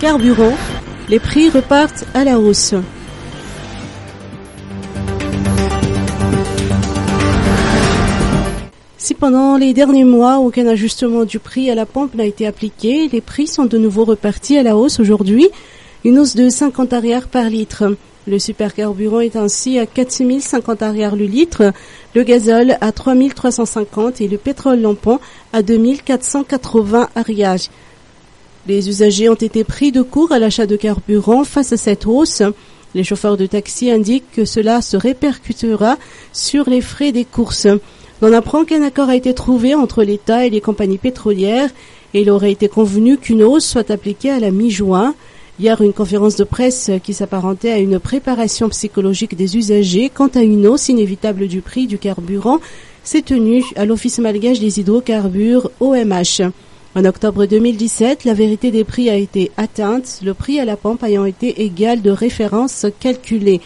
carburant, les prix repartent à la hausse. Si pendant les derniers mois, aucun ajustement du prix à la pompe n'a été appliqué, les prix sont de nouveau repartis à la hausse aujourd'hui, une hausse de 50 arrières par litre. Le supercarburant est ainsi à 4 050 arrières le litre, le gazole à 3 350 et le pétrole lampant à 2 480 arrières. Les usagers ont été pris de court à l'achat de carburant face à cette hausse. Les chauffeurs de taxi indiquent que cela se répercutera sur les frais des courses. On apprend qu'un accord a été trouvé entre l'État et les compagnies pétrolières et il aurait été convenu qu'une hausse soit appliquée à la mi-juin. Hier, une conférence de presse qui s'apparentait à une préparation psychologique des usagers quant à une hausse inévitable du prix du carburant s'est tenue à l'Office malgache des hydrocarbures OMH. En octobre 2017, la vérité des prix a été atteinte, le prix à la pompe ayant été égal de référence calculée.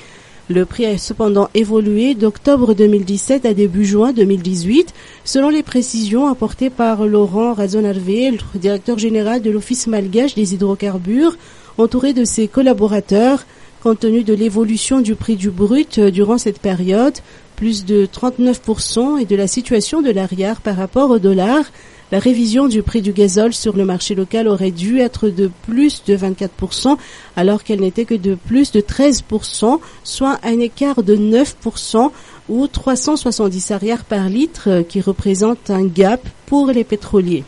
Le prix a cependant évolué d'octobre 2017 à début juin 2018, selon les précisions apportées par Laurent Razonarvé, le directeur général de l'Office malgache des hydrocarbures, entouré de ses collaborateurs. Compte tenu de l'évolution du prix du brut durant cette période, plus de 39%, et de la situation de l'arrière par rapport au dollar, la révision du prix du gazole sur le marché local aurait dû être de plus de 24%, alors qu'elle n'était que de plus de 13%, soit un écart de 9% ou 370 arrières par litre qui représente un gap pour les pétroliers.